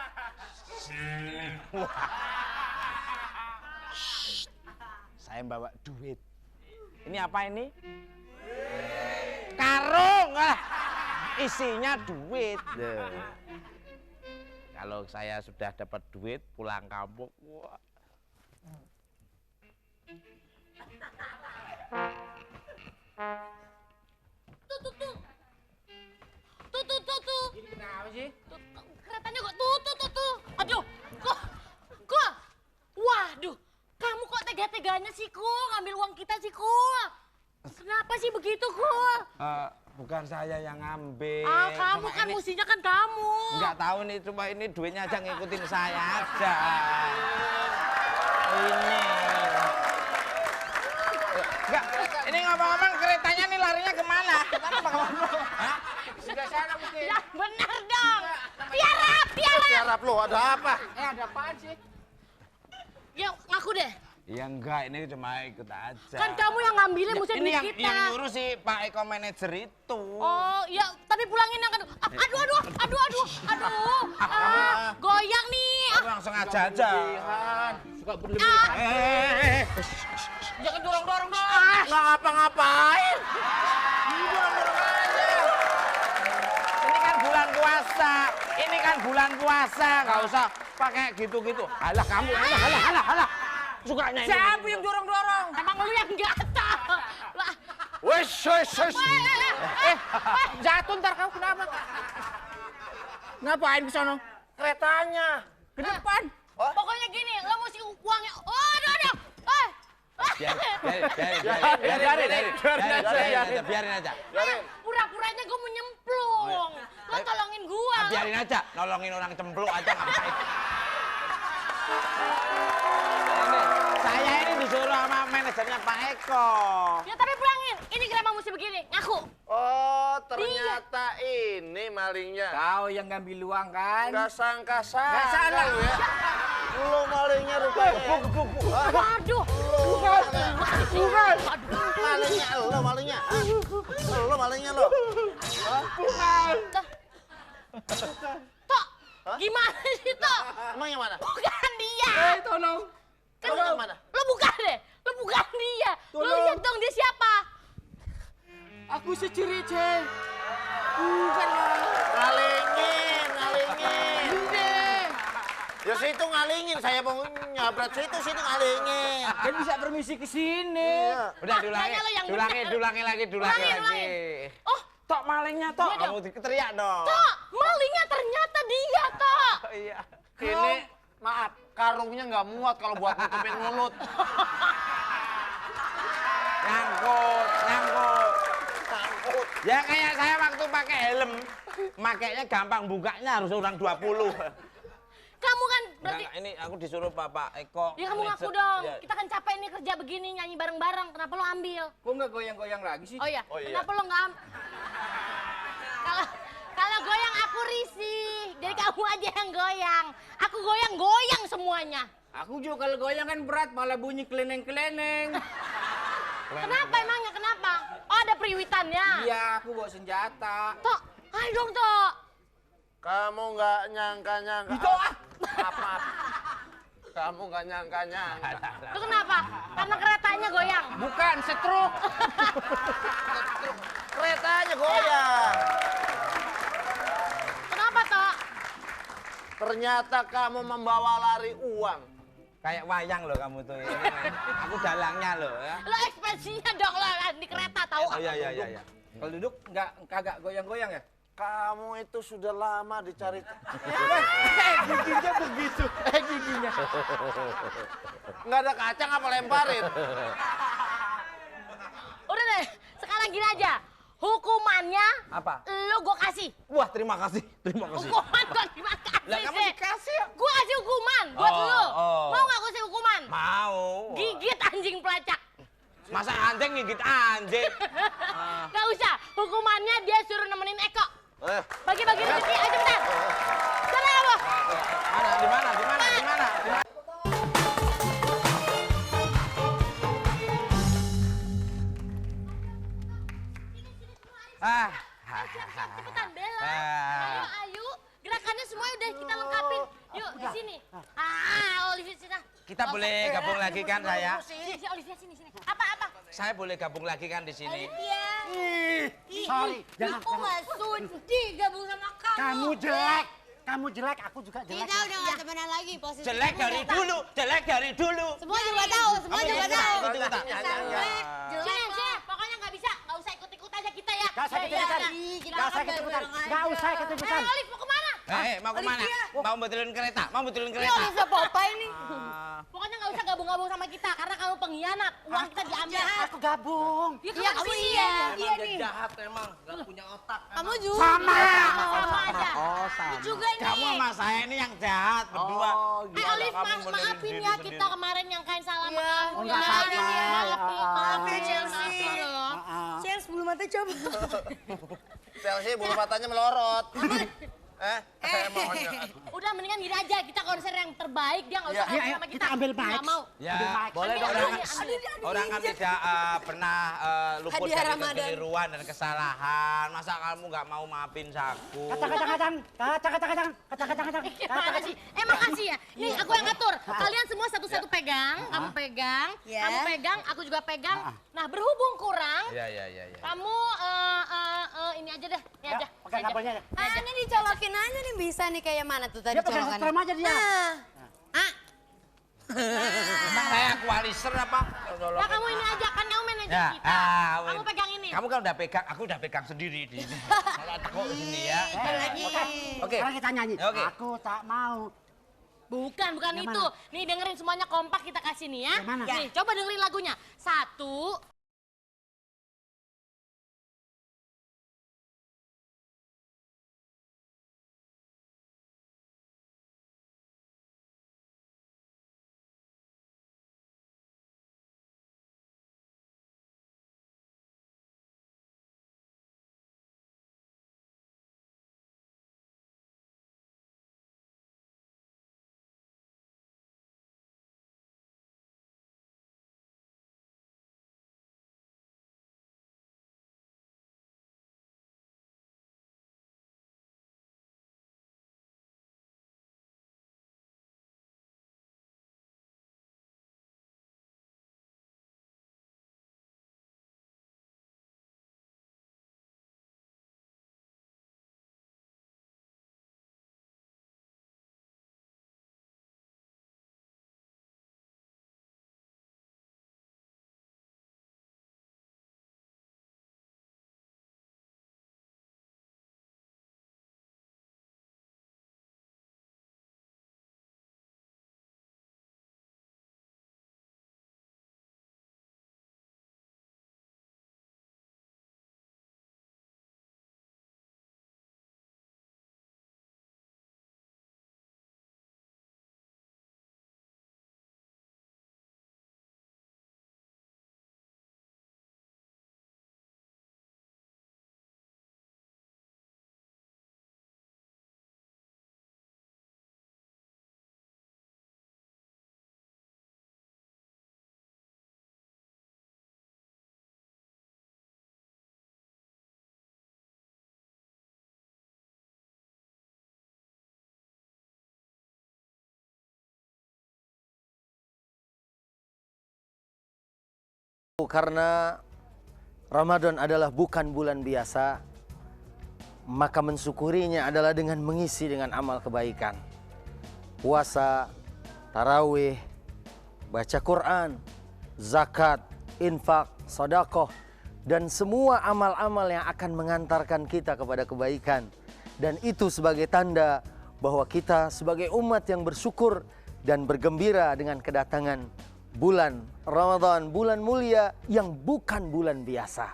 S6: Saya bawa duit. Ini apa ini? Karung lah. Isinya duit. Kalau saya sudah dapat duit pulang kampung, wah.
S2: Tuh.
S8: Ini kenapa sih?
S2: Keretanya kok tuh. Aduh, kok. Waduh, kamu kok tega-teganya sih, Kul? Ngambil uang kita sih, Kul. Kenapa sih begitu, Kul?
S6: Bukan saya yang ngambil.
S2: Kamu kan mestinya kan kamu.
S6: Enggak tahu nih, cuma ini duitnya aja ngikutin saya aja. Ini. Enggak, ini ngomong-ngomong keretanya nih larinya kemana? Hah?
S12: Sudah sana mungkin.
S2: Ya benar dong. Tiarap.
S10: Tiarap lo, ada apa?
S12: Ada apaan sih?
S2: Ya ngaku deh.
S6: Ya enggak, ini cuma ikut aja.
S2: Kan kamu yang ngambilnya mesti
S6: ini
S2: duit kita.
S6: yang nyuruh si Pak Eko manajer itu.
S2: Oh, ya tapi pulangin yang kan. Aduh. Goyang nih.
S6: Kamu langsung aja.
S8: Suka berlebihan.
S2: Jangan dorong-dorong dong.
S10: Nggak ngapa-ngapain.
S6: Ini kan bulan puasa. Nggak usah pakai gitu-gitu. Alah kamu, alah. Sukanya ini.
S11: Siapa yang dorong-dorong?
S2: Emang lu yang gatal. Lah.
S10: Wes.
S11: Jatuh ntar kamu kenapa? Ngapain ke sono?
S10: Keretanya.
S11: Ke depan.
S2: Pokoknya gini, lo mesti uangnya. Oh, aduh.
S6: Biarin aja.
S2: Pura-puranya gue mau nyemplung. Lo tolongin gua.
S6: Biarin aja, nolongin orang cemplung aja ngapain. Saya ini disuruh sama manajernya Pak Eko.
S2: Ya tapi pulangin, ini kenapa mesti begini? Ngaku.
S10: Oh, ternyata ini malingnya.
S11: Kau yang ngambil uang kan?
S10: Nggak sangka-sangka.
S11: Nggak salah.
S10: lu ya. Lu malingnya rupanya.
S2: Waduh.
S10: Bukan. Malingnya, lu malingnya. Lu malingnya lo.
S2: Bukan. Tok, gimana sih Tok?
S10: Emang yang mana?
S2: Bukan dia.
S11: Tolong.
S2: Kan yang mana? Lo bukan deh. Lo bukan dia. Lo lihat dong dia siapa?
S11: Aku securi, Ceng. Bukan lah.
S10: Ngalingin.
S11: Udah.
S10: Ya situ ngalingin, saya mau nyabrak situ ngalingin.
S11: Kan bisa permisi ke sini.
S6: Udah
S2: Makanya lo yang
S6: diulangi lagi.
S2: Oh,
S6: Tok malingnya Tok,
S2: Iya
S6: kamu teriak dong.
S2: Tok, malingnya ternyata dia, Tok.
S6: Iya.
S10: Ini maaf, karungnya nggak muat kalau buat nutupin mulut.
S6: Nyangkut. Ya kayak saya waktu pakai helm, makainya gampang, bukanya harus orang 20.
S2: Kamu kan berarti...
S6: Enggak, ini aku disuruh Bapak Eko.
S2: Ya kamu ngaku
S6: manajer.
S2: dong.
S6: Ya.
S2: Kita kan capek nih kerja begini, nyanyi bareng-bareng. Kenapa lo ambil?
S11: Kok nggak goyang-goyang lagi sih?
S2: Oh iya,
S10: Oh iya.
S2: kenapa lo nggak Kalau goyang aku risih. Jadi kamu aja yang goyang. Aku goyang semuanya.
S11: Aku juga kalau goyang kan berat, malah bunyi keleneng-keleneng.
S2: Kenapa emangnya? Kenapa? Oh ada periwitannya.
S11: Iya, aku bawa senjata.
S2: Tok, ayo dong Tok.
S10: Kamu nggak nyangka-nyangka.
S11: Itu
S10: Apa? Kamu nggak nyangka-nyangka.
S2: Itu kenapa? Karena keretanya goyang.
S11: bukan setruk.
S10: Keretanya goyang.
S2: Kenapa Tok?
S10: Ternyata kamu membawa lari uang.
S6: Kayak wayang loh kamu tuh. Aku dalangnya loh ya.
S2: Lo ekspresinya dong lo di kereta tahu.
S6: Oh iya.
S11: Kalau duduk kagak goyang-goyang ya?
S10: Kamu itu sudah lama dicari.
S11: Giginya begitu. Giginya.
S10: Nggak ada kacang apa lemparin?
S2: Udah deh, sekarang gini aja. Hukumannya
S6: Apa?
S2: lo gue kasih.
S6: Wah terima kasih.
S2: Hukuman gue terima kasih.
S6: Lah kamu dikasih ya?
S2: Gue kasih hukuman buat
S6: Oh,
S2: lo.
S6: oh.
S2: Mau gak gue kasih hukuman?
S6: Mau.
S2: Gigit anjing pelacak.
S6: Masa anjing gigit anjing?
S2: Gak usah, hukumannya dia suruh nemenin Eko. Bagi-bagi rezeki, ayo cepetan. Sana kamu.
S6: Di mana? Kita boleh gabung lagi kan saya?
S2: Sini, Olivia, sini. Apa?
S6: Saya boleh gabung lagi kan di sini?
S2: Olivia.
S12: Sorry, jangan.
S2: Aku nggak sudi gabung sama kamu.
S12: Kamu jelek, aku juga jelek.
S5: Kita udah gak temenan lagi posisi.
S6: Jelek dari dulu.
S5: Semua juga tahu,
S2: Sini, pokoknya nggak bisa. Nggak usah ikut-ikut aja kita ya.
S12: Gak usah ikut-ikutan.
S2: Olif, mau kemana?
S6: Mau kemana? Mau betulin kereta?
S5: Ini Olivia Papa ini.
S2: Pokoknya nggak usah gabung-gabung sama kita karena kamu pengkhianat. Uang kita diambil.
S12: Aku gabung.
S2: Iya, kamu iya.
S8: Dia jahat emang, gak punya otak.
S5: Kamu juga.
S2: Sama aja.
S12: sama.
S2: Juga ini.
S6: Kamu sama saya ini yang jahat berdua.
S2: Olif, maafin ya kita kemarin yang kain salah sama kamu.
S12: Oh, nggak apa-apa.
S5: Maafin Chelsea. Chelsea bulu mata coba.
S10: Chelsea bulu matanya melorot.
S2: Udah mendingan gini aja, kita konser yang terbaik, dia nggak usah konser sama kita.
S12: Kita ambil mic.
S2: Nggak mau.
S6: Ya, boleh dong. Orang kan tidak pernah luput
S5: Hadiah
S6: dari
S5: Ramadan.
S6: kekeliruan dan kesalahan. Masa kamu nggak mau maafin aku?
S12: Kacang.
S2: Makasih ya. Nih aku yang ngatur. Kalian semua satu-satu pegang. Kamu pegang, kamu pegang, aku juga pegang. Nah berhubung kurang,
S6: Iya.
S2: kamu ini aja deh. Ini aja.
S12: Pakai kabelnya.
S5: Ini dicolokin aja nih bisa nih kayak mana tuh tadi
S12: Dia pakai
S5: colokannya.
S12: strum aja dia.
S6: Emang saya koaliser apa?
S2: Nah kamu ini aja, kan kamu manajer
S6: Ya,
S2: kita. Kamu pegang ini.
S6: Kamu kan udah pegang, aku udah pegang sendiri di sini. Kalau tekuk di sini ya.
S12: Oke. Sekarang kita nyanyi.
S6: Oke.
S12: Aku tak mau.
S2: Bukan
S12: Yang
S2: itu.
S12: mana?
S2: Nih dengerin semuanya kompak kita kasih nih ya.
S12: Yang mana?
S2: Nih, coba dengerin lagunya. 1,
S1: karena Ramadan adalah bukan bulan biasa, maka mensyukurinya adalah dengan mengisi dengan amal kebaikan. Puasa, tarawih, baca Quran, zakat, infak, sedekah, dan semua amal-amal yang akan mengantarkan kita kepada kebaikan. Dan itu sebagai tanda bahwa kita sebagai umat yang bersyukur dan bergembira dengan kedatangan bulan Ramadan, bulan mulia yang bukan bulan biasa.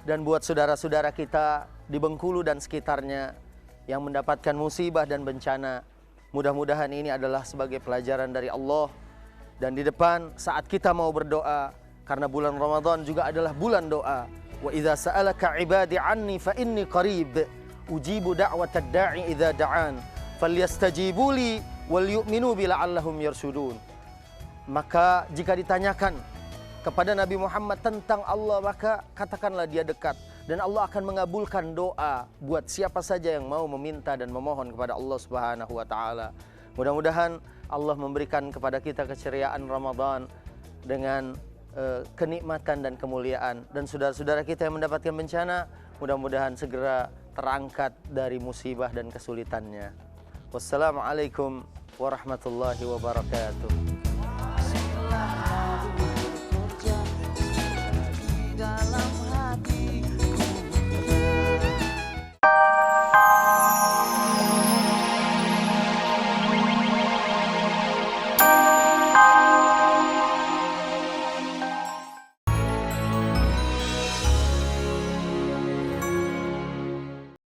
S1: Dan buat saudara-saudara kita di Bengkulu dan sekitarnya yang mendapatkan musibah dan bencana, mudah-mudahan ini adalah sebagai pelajaran dari Allah. Dan di depan saat kita mau berdoa, karena bulan Ramadan juga adalah bulan doa. Wa idza sa'alaka 'ibadi 'anni fa inni qarib ujibu da'watad da'i idza da'an falyastajibuli wal yu'minu bi la'allahum yarshudun. Maka jika ditanyakan kepada Nabi Muhammad tentang Allah, maka katakanlah dia dekat. Dan Allah akan mengabulkan doa buat siapa saja yang mau meminta dan memohon kepada Allah Subhanahu wa ta'ala. Mudah-mudahan Allah memberikan kepada kita keceriaan Ramadan dengan kenikmatan dan kemuliaan. Dan saudara-saudara kita yang mendapatkan bencana, mudah-mudahan segera terangkat dari musibah dan kesulitannya. Wassalamualaikum warahmatullahi wabarakatuh.